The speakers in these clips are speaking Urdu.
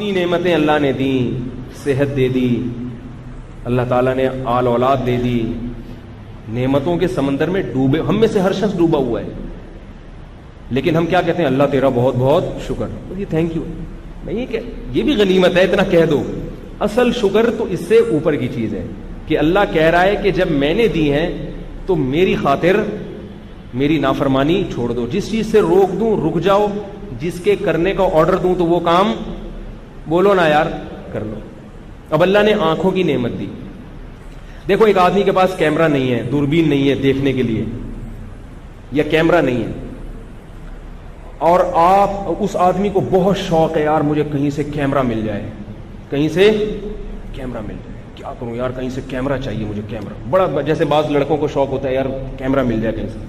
اتنی نعمتیں اللہ نے دیں، صحت دے دی، اللہ تعالیٰ نے آل اولاد دے دی، نعمتوں کے سمندر میں ڈوبے، ہم میں سے ہر شخص ڈوبا ہوا ہے، لیکن ہم کیا کہتے ہیں؟ اللہ تیرا بہت بہت شکر، یہ تھینک یو نہیں کہ یہ بھی غنیمت ہے، اتنا کہہ دو. اصل شکر تو اس سے اوپر کی چیز ہے کہ اللہ کہہ رہا ہے کہ جب میں نے دی ہیں تو میری خاطر میری نافرمانی چھوڑ دو، جس چیز سے روک دوں رک جاؤ، جس کے کرنے کا آرڈر دوں تو وہ کام بولو نا یار کر لو. اب اللہ نے آنکھوں کی نعمت دی. دیکھو ایک آدمی کے پاس کیمرہ نہیں ہے، دوربین نہیں ہے دیکھنے کے لیے، یا کیمرہ نہیں ہے، اور آپ اس آدمی کو بہت شوق ہے یار مجھے کہیں سے کیمرہ مل جائے، کہیں سے کیمرہ مل جائے، کیا کروں یار کہیں سے کیمرہ چاہیے مجھے، کیمرہ بڑا، جیسے بعض لڑکوں کو شوق ہوتا ہے یار کیمرہ مل جائے کہیں سے.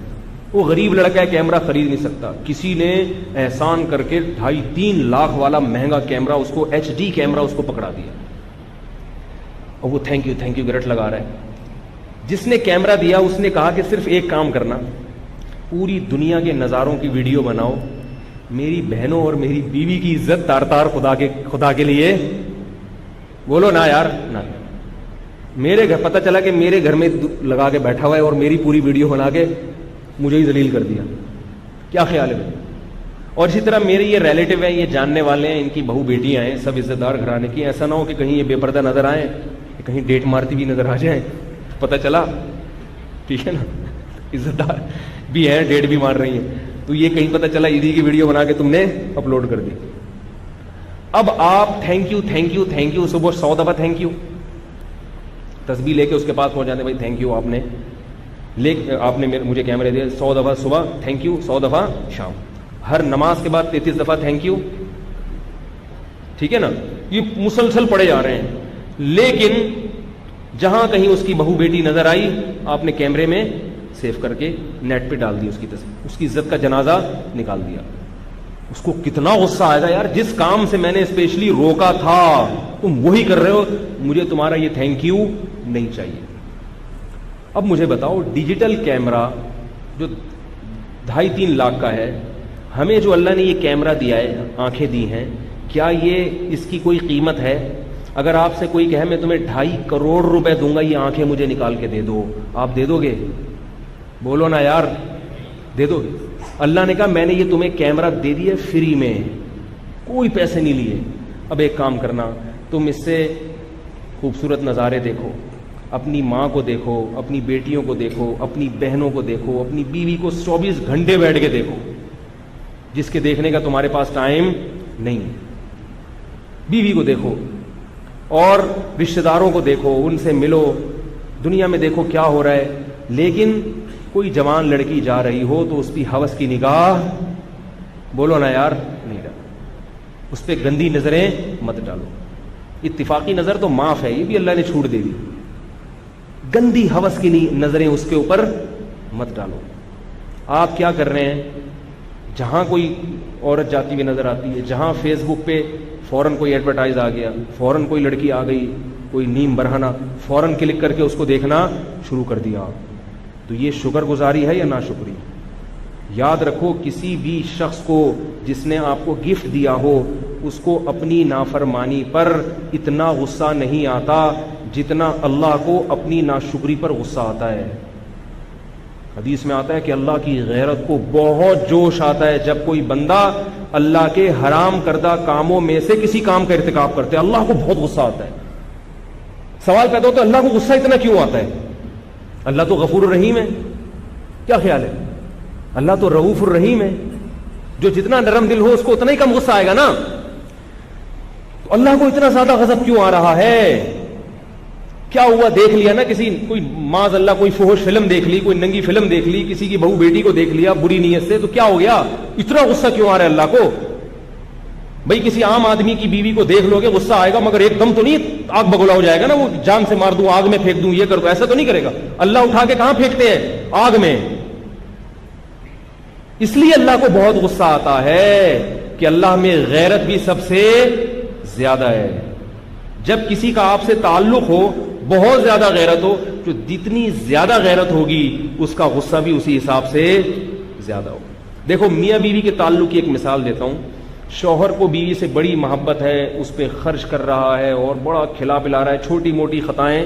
وہ غریب لڑکا ہے کیمرہ خرید نہیں سکتا، کسی نے احسان کر کے 2.5-3 لاکھ والا مہنگا کیمرہ اس کو HD کیمرہ اس کو پکڑا دیا، اور وہ تھینک یو گرٹ لگا رہا ہے. جس نے کیمرہ دیا اس نے کہا کہ صرف ایک کام کرنا، پوری دنیا کے نظاروں کی ویڈیو بناؤ، میری بہنوں اور میری بیوی کی عزت تار خدا کے لیے بولو نا یار نا. میرے گھر پتہ چلا کہ میرے گھر میں لگا کے بیٹھا ہوا ہے اور میری پوری ویڈیو بنا کے مجھے ہی ذلیل کر دیا، کیا خیال ہے؟ اور اسی طرح میرے یہ ریلیٹو ہیں، یہ جاننے والے ہیں، ان کی بہو بیٹیاں ہیں، سب عزت دار گھرانے کی، ایسا نہ ہو کہ کہیں یہ بے پردہ نظر آئیں، کہیں ڈیٹ مارتی بھی نظر آ جائیں، پتہ چلا ٹھیک ہے نا، عزت دار بھی ہیں ڈیٹ بھی مار رہی ہیں، تو یہ کہیں پتہ چلا عیدی کی ویڈیو بنا کے تم نے اپلوڈ کر دی. اب آپ تھینک یو صبح 100 دفعہ تھینک یو، تسبیح لے کے اس کے پاس پہنچ جاتے، بھائی تھینک یو آپ نے مجھے کیمرے دیا، 100 دفعہ صبح تھینک یو، 100 دفعہ شام، ہر نماز کے بعد 33 دفعہ تھینک یو، ٹھیک ہے نا. یہ مسلسل پڑھے جا رہے ہیں، لیکن جہاں کہیں اس کی بہو بیٹی نظر آئی آپ نے کیمرے میں سیو کر کے نیٹ پہ ڈال دی اس کی تصویر، اس کی عزت کا جنازہ نکال دیا. اس کو کتنا غصہ آئے گا یار، جس کام سے میں نے اسپیشلی روکا تھا تم وہی کر رہے ہو، مجھے تمہارا یہ تھینک یو نہیں چاہیے. اب مجھے بتاؤ ڈیجیٹل کیمرہ جو 2.5-3 لاکھ کا ہے، ہمیں جو اللہ نے یہ کیمرہ دیا ہے، آنکھیں دی ہیں، کیا یہ اس کی کوئی قیمت ہے؟ اگر آپ سے کوئی کہے میں تمہیں 2.5 کروڑ روپے دوں گا یہ آنکھیں مجھے نکال کے دے دو، آپ دے دو گے؟ بولو نا یار دے دو گے؟ اللہ نے کہا میں نے یہ تمہیں کیمرہ دے دیا فری میں، کوئی پیسے نہیں لیے. اب ایک کام کرنا، تم اس سے خوبصورت نظارے دیکھو، اپنی ماں کو دیکھو، اپنی بیٹیوں کو دیکھو، اپنی بہنوں کو دیکھو، اپنی بیوی کو 24 گھنٹے بیٹھ کے دیکھو، جس کے دیکھنے کا تمہارے پاس ٹائم نہیں. بیوی کو دیکھو اور رشتہ داروں کو دیکھو، ان سے ملو، دنیا میں دیکھو کیا ہو رہا ہے. لیکن کوئی جوان لڑکی جا رہی ہو تو اس کی ہوس کی نگاہ بولو نا یار نہیں ڈالو، اس پہ گندی نظریں مت ڈالو. اتفاقی نظر تو معاف ہے، یہ بھی اللہ نے چھوٹ دے دی، گندی ہوس کی نظریں اس کے اوپر مت ڈالو. آپ کیا کر رہے ہیں؟ جہاں کوئی عورت جاتی ہوئی نظر آتی ہے، جہاں فیس بک پہ فوراً کوئی ایڈورٹائز آ گیا، فوراً کوئی لڑکی آ گئی، کوئی نیم برہنہ، فوراً کلک کر کے اس کو دیکھنا شروع کر دیا. تو یہ شکر گزاری ہے یا ناشکری؟ یاد رکھو کسی بھی شخص کو جس نے آپ کو گفٹ دیا ہو اس کو اپنی نافرمانی پر اتنا غصہ نہیں آتا جتنا اللہ کو اپنی ناشکری پر غصہ آتا ہے. حدیث میں آتا ہے کہ اللہ کی غیرت کو بہت جوش آتا ہے جب کوئی بندہ اللہ کے حرام کردہ کاموں میں سے کسی کام کا ارتکاب کرتے ہیں، اللہ کو بہت غصہ آتا ہے. سوال پیدا ہوتا ہے اللہ کو غصہ اتنا کیوں آتا ہے؟ اللہ تو غفور الرحیم ہے، کیا خیال ہے؟ اللہ تو رؤوف الرحیم ہے، جو جتنا نرم دل ہو اس کو اتنا ہی کم غصہ آئے گا نا. تو اللہ کو اتنا زیادہ غضب کیوں آ رہا ہے؟ کیا ہوا؟ دیکھ لیا نا کسی، کوئی معاذ اللہ کوئی فحش فلم دیکھ لی، کوئی ننگی فلم دیکھ لی، کسی کی بہو بیٹی کو دیکھ لیا بری نیت سے، تو کیا ہو گیا؟ اتنا غصہ کیوں آ رہا ہے اللہ کو؟ بھائی کسی عام آدمی کی بیوی کو دیکھ لو گے غصہ آئے گا، مگر ایک دم تو نہیں آگ بگولا ہو جائے گا نا، وہ جان سے مار دوں، آگ میں پھینک دوں، یہ کر دوں، ایسا تو نہیں کرے گا. اللہ اٹھا کے کہاں پھینکتے ہیں؟ آگ میں. اس لیے اللہ کو بہت غصہ آتا ہے کہ اللہ میں غیرت بھی سب سے زیادہ ہے. جب کسی کا آپ سے تعلق ہو، بہت زیادہ غیرت ہو، جو جتنی زیادہ غیرت ہوگی اس کا غصہ بھی اسی حساب سے زیادہ ہوگا. دیکھو میاں بیوی کے تعلق کی ایک مثال دیتا ہوں. شوہر کو بیوی سے بڑی محبت ہے، اس پہ خرچ کر رہا ہے اور بڑا کھلا پلا رہا ہے، چھوٹی موٹی خطائیں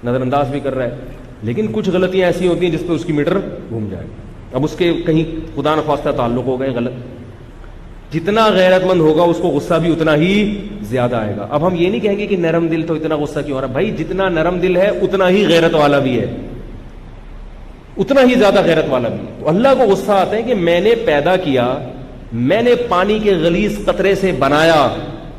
نظر انداز بھی کر رہا ہے، لیکن کچھ غلطیاں ایسی ہوتی ہیں جس پہ اس کی میٹر گھوم جائے، اب اس کے کہیں خدا نخواستہ تعلق ہو گئے غلط، جتنا غیرت مند ہوگا اس کو غصہ بھی اتنا ہی زیادہ آئے گا۔ اب ہم یہ نہیں کہیں گے کہ نرم دل تو اتنا غصہ کیوں آ رہا ہے، بھائی جتنا نرم دل ہے اتنا ہی غیرت والا بھی ہے، اتنا ہی زیادہ غیرت والا بھی ہے۔ تو اللہ کو غصہ آتا ہے کہ میں نے پیدا کیا، میں نے پانی کے غلیظ قطرے سے بنایا،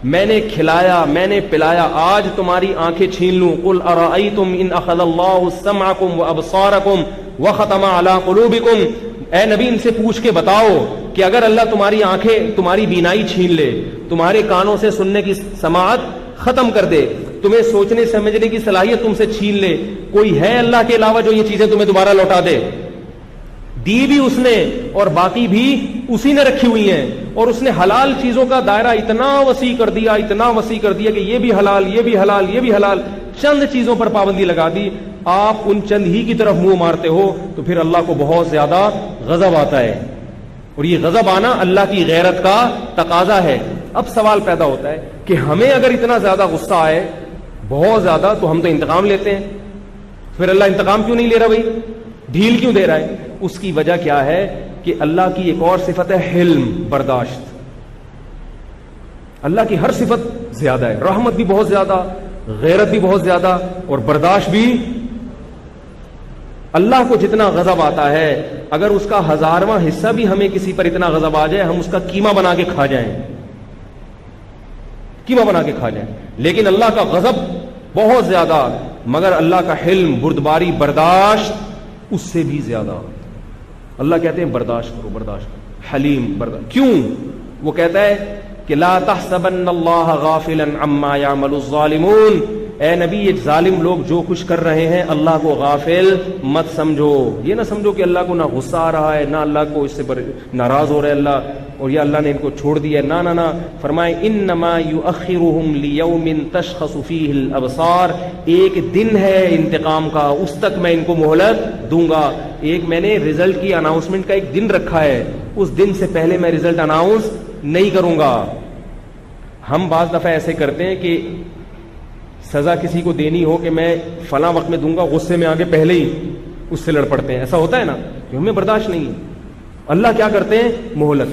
میں نے کھلایا، میں نے پلایا، آج تمہاری آنکھیں چھین لوں۔ قل ارأیتم ان اخذ اللہ سمعکم وابصارکم وختم علی قلوبکم، اے نبی ان سے پوچھ کے بتاؤ کہ اگر اللہ تمہاری آنکھیں، تمہاری بینائی چھین لے، تمہارے کانوں سے سننے کی سماعت ختم کر دے، تمہیں سوچنے سمجھنے کی صلاحیت تم سے چھین لے، کوئی ہے اللہ کے علاوہ جو یہ چیزیں تمہیں دوبارہ لوٹا دے؟ دی بھی اس نے اور باقی بھی اسی نے رکھی ہوئی ہیں، اور اس نے حلال چیزوں کا دائرہ اتنا وسیع کر دیا، اتنا وسیع کر دیا کہ یہ بھی حلال، یہ بھی حلال، یہ بھی حلال، چند چیزوں پر پابندی لگا دی، آپ ان چند ہی کی طرف منہ مارتے ہو تو پھر اللہ کو بہت زیادہ غضب آتا ہے، اور یہ غضب آنا اللہ کی غیرت کا تقاضا ہے۔ اب سوال پیدا ہوتا ہے کہ ہمیں اگر اتنا زیادہ غصہ آئے، بہت زیادہ، تو ہم تو انتقام لیتے ہیں، پھر اللہ انتقام کیوں نہیں لے رہا بھائی، ڈھیل کیوں دے رہا ہے؟ اس کی وجہ کیا ہے کہ اللہ کی ایک اور صفت ہے حلم، برداشت۔ اللہ کی ہر صفت زیادہ ہے، رحمت بھی بہت زیادہ، غیرت بھی بہت زیادہ، اور برداشت بھی۔ اللہ کو جتنا غضب آتا ہے، اگر اس کا 1000واں حصہ بھی ہمیں کسی پر اتنا غضب آ جائے، ہم اس کا قیمہ بنا کے کھا جائیں، قیمہ بنا کے کھا جائیں، لیکن اللہ کا غضب بہت زیادہ، مگر اللہ کا حلم، بردباری، برداشت اس سے بھی زیادہ۔ اللہ کہتے ہیں برداشت کرو، برداشت کرو، حلیم، برداشت۔ کیوں؟ وہ کہتا ہے کہ لا تحسبن اللہ غافلا عما يعمل الظالمون، اے نبی یہ ظالم لوگ جو کچھ کر رہے ہیں اللہ کو غافل مت سمجھو، یہ نہ سمجھو کہ اللہ کو نہ غصہ آ رہا ہے، نہ اللہ کو اس سے ناراض ہو رہا ہے اللہ، اور یہ اللہ نے ان کو چھوڑ دیا ہے، نہ نہ نہ، فرمائے انما یؤخرهم لیوم تشخص فیہ الابصار، ایک دن ہے انتقام کا، اس تک میں ان کو مہلت دوں گا، ایک میں نے رزلٹ کی اناؤنسمنٹ کا ایک دن رکھا ہے، اس دن سے پہلے میں رزلٹ اناؤنس نہیں کروں گا۔ ہم بعض دفعہ ایسے کرتے ہیں کہ سزا کسی کو دینی ہو کہ میں فلاں وقت میں دوں گا، غصے میں آگے پہلے ہی اس سے لڑ پڑتے ہیں، ایسا ہوتا ہے نا، کہ ہمیں برداشت نہیں ہے۔ اللہ کیا کرتے ہیں؟ مہلت،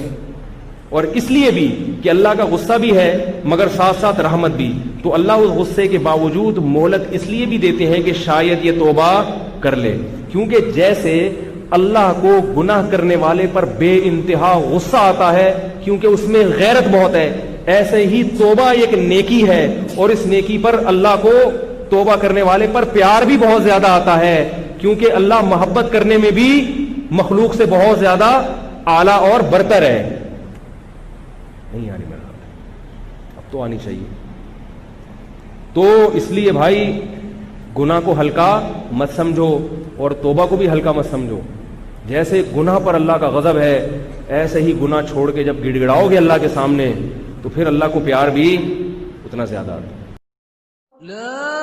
اور اس لیے بھی کہ اللہ کا غصہ بھی ہے مگر ساتھ ساتھ رحمت بھی، تو اللہ اس غصے کے باوجود مہلت اس لیے بھی دیتے ہیں کہ شاید یہ توبہ کر لے، کیونکہ جیسے اللہ کو گناہ کرنے والے پر بے انتہا غصہ آتا ہے کیونکہ اس میں غیرت بہت ہے، ایسے ہی توبہ ایک نیکی ہے، اور اس نیکی پر اللہ کو توبہ کرنے والے پر پیار بھی بہت زیادہ آتا ہے، کیونکہ اللہ محبت کرنے میں بھی مخلوق سے بہت زیادہ اعلیٰ اور برتر ہے۔ نہیں آ رہی میرا خیال، اب تو آنی چاہیے۔ تو اس لیے بھائی گناہ کو ہلکا مت سمجھو اور توبہ کو بھی ہلکا مت سمجھو، جیسے گناہ پر اللہ کا غضب ہے ایسے ہی گناہ چھوڑ کے جب گڑ گڑاؤ گے اللہ کے سامنے تو پھر اللہ کو پیار بھی اتنا زیادہ آتا ہے۔